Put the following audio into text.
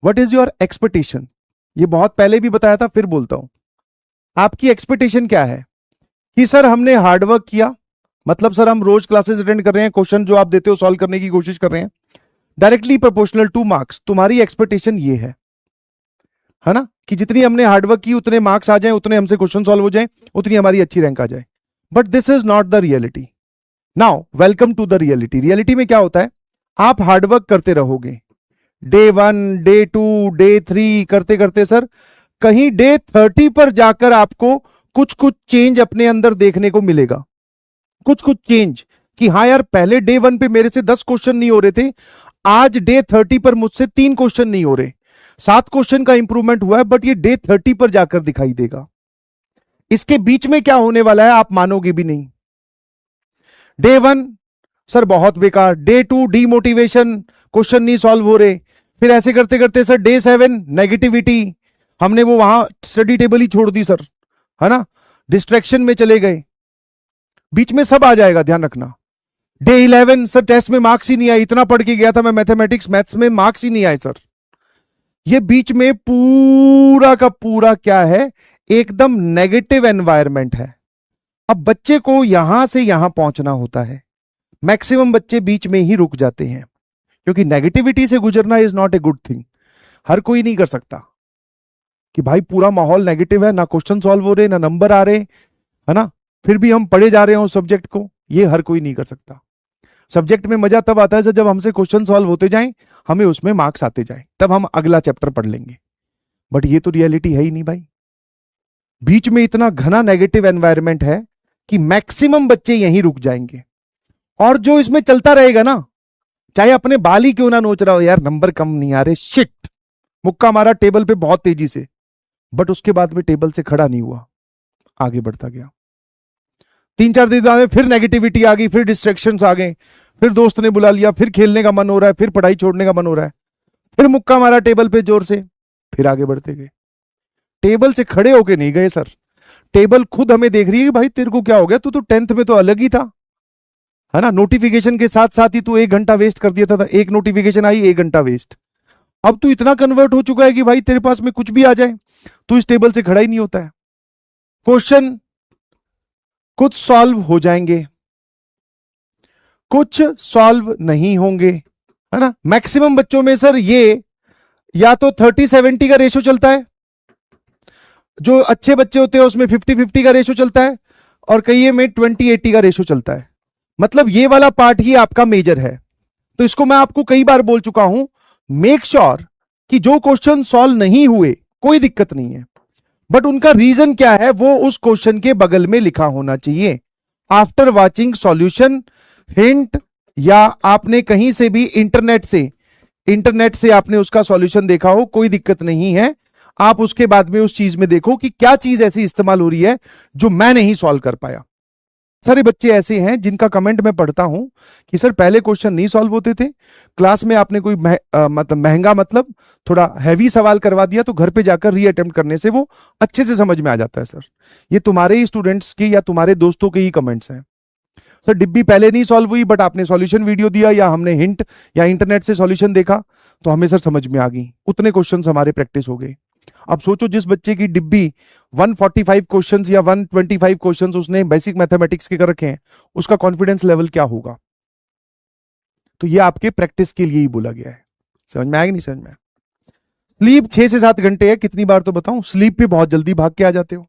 What is your expectation? ये बहुत पहले भी बताया था, फिर बोलता हूं, आपकी एक्सपेक्टेशन क्या है? कि सर हमने हार्डवर्क किया, मतलब सर हम रोज क्लासेस अटेंड कर रहे हैं, क्वेश्चन जो आप देते हो सॉल्व करने की कोशिश कर रहे हैं, डायरेक्टली प्रोपोर्शनल टू मार्क्स। तुम्हारी एक्सपेक्टेशन ये है ना, कि जितनी हमने हार्डवर्क की उतने मार्क्स आ जाएं, उतने हमसे क्वेश्चन सॉल्व हो जाएं, उतनी हमारी अच्छी रैंक आ जाए। But this is not the reality. Now welcome to the reality. Reality में क्या होता है, आप हार्डवर्क करते रहोगे, डे 1, डे 2, डे 3 करते करते सर कहीं डे 30 पर जाकर आपको कुछ कुछ चेंज अपने अंदर देखने को मिलेगा। कुछ कुछ चेंज कि हाँ यार, पहले डे 1 पे मेरे से 10 क्वेश्चन नहीं हो रहे थे, आज डे 30 पर मुझसे 3 क्वेश्चन नहीं हो रहे, 7 क्वेश्चन का इंप्रूवमेंट हुआ है, बट ये डे 30 पर जाकर दिखाई देगा। इसके बीच में क्या होने वाला है आप मानोगे भी नहीं। डे 1 सर बहुत बेकार, डे 2 डीमोटिवेशन, क्वेश्चन नहीं सॉल्व हो रहे, फिर ऐसे करते करते सर डे 7 नेगेटिविटी, हमने वो वहां स्टडी टेबल ही छोड़ दी सर, है ना, डिस्ट्रैक्शन में चले गए, बीच में सब आ जाएगा, ध्यान रखना। डे 11 सर टेस्ट में मार्क्स ही नहीं आए, इतना पढ़ के गया था मैं मैथमेटिक्स, मैथ्स में मार्क्स ही नहीं आए सर। ये बीच में पूरा का पूरा क्या है, एकदम नेगेटिव एनवायरनमेंट है। अब बच्चे को यहां से यहां पहुंचना होता है, मैक्सिमम बच्चे बीच में ही रुक जाते हैं, क्योंकि नेगेटिविटी से गुजरना is not a good thing. हर कोई नहीं कर सकता कि भाई पूरा माहौल नेगेटिव है, ना क्वेश्चन सॉल्व हो रहे, ना नंबर आ रहे, है ना, फिर भी हम पढ़े जा रहे हो सब्जेक्ट को, ये हर कोई नहीं कर सकता। सब्जेक्ट में मजा तब आता है जब हमसे क्वेश्चन सॉल्व होते जाएं, हमें उसमें मार्क्स आते जाएं, तब हम अगला चैप्टर पढ़ लेंगे। बट ये तो रियलिटी है ही नहीं भाई। बीच में इतना घना नेगेटिव एनवायरनमेंट है कि मैक्सिमम बच्चे यहीं रुक जाएंगे। और जो इसमें चलता रहेगा ना, चाहे अपने बाल ही क्यों ना नोच रहा हो, यार नंबर कम नहीं आ रहे, शिट, मुक्का मारा टेबल पे बहुत तेजी से, बट उसके बाद में टेबल से खड़ा नहीं हुआ, आगे बढ़ता गया। 3-4 दिन बाद में फिर नेगेटिविटी आ गई, फिर डिस्ट्रैक्शंस आ गए, फिर दोस्त ने बुला लिया, फिर खेलने का मन हो रहा है, फिर पढ़ाई छोड़ने का मन हो रहा है, फिर मुक्का मारा टेबल पे जोर से, फिर आगे बढ़ते गए। टेबल से खड़े होके नहीं गए सर, टेबल खुद हमें देख रही है कि भाई तेरे को क्या हो गया, तू तो 10th में तो अलग ही था, है ना, नोटिफिकेशन के साथ साथ ही तू 1 घंटा वेस्ट कर दिया था, एक नोटिफिकेशन आई 1 घंटा वेस्ट। अब तू इतना कन्वर्ट हो चुका है कि भाई तेरे पास में कुछ भी आ जाए, तू इस टेबल से खड़ा ही नहीं होता है। क्वेश्चन कुछ सॉल्व हो जाएंगे, कुछ सॉल्व नहीं होंगे, है ना। मैक्सिमम बच्चों में सर ये या तो 30-70 का रेशो चलता है, जो अच्छे बच्चे होते हैं उसमें 50-50 का रेशो चलता है, और कई में 20-80 का रेशो चलता है। मतलब ये वाला पार्ट ही आपका मेजर है। तो इसको मैं आपको कई बार बोल चुका हूं, मेक श्योर कि जो क्वेश्चन सॉल्व नहीं हुए कोई दिक्कत नहीं है, बट उनका रीजन क्या है वो उस क्वेश्चन के बगल में लिखा होना चाहिए। आफ्टर वॉचिंग सॉल्यूशन, हिंट, या आपने कहीं से भी इंटरनेट से आपने उसका सॉल्यूशन देखा हो, कोई दिक्कत नहीं है। आप उसके बाद में उस चीज में देखो कि क्या चीज ऐसी इस्तेमाल हो रही है जो मैं नहीं सॉल्व कर पाया। सारे बच्चे ऐसे हैं जिनका कमेंट मैं पढ़ता हूं कि सर पहले क्वेश्चन नहीं सॉल्व होते थे, क्लास में आपने कोई मतलब महंगा, मतलब थोड़ा हैवी सवाल करवा दिया, तो घर पे जाकर री अटेम्प्ट करने से वो अच्छे से समझ में आ जाता है। सर ये तुम्हारे ही स्टूडेंट्स के या तुम्हारे दोस्तों के ही कमेंट्स हैं। सर डिब्बी पहले नहीं सॉल्व हुई, बट आपने सॉल्यूशन वीडियो दिया या हमने हिंट या इंटरनेट से सॉल्यूशन देखा तो हमें सर समझ में आ गई, उतने क्वेश्चंस हमारे प्रैक्टिस हो गए। अब सोचो जिस बच्चे की डिब्बी 145 क्वेश्चंस या 125 क्वेश्चंस उसने बेसिक मैथमेटिक्स के कर रखे हैं, उसका कॉन्फिडेंस लेवल क्या होगा। तो ये आपके प्रैक्टिस के लिए ही बोला गया है। समझ में आएगा नहीं समझ में? स्लीप 6 से 7 घंटे है, कितनी बार तो बताऊं, स्लीप पे बहुत जल्दी भाग के आ जाते हो।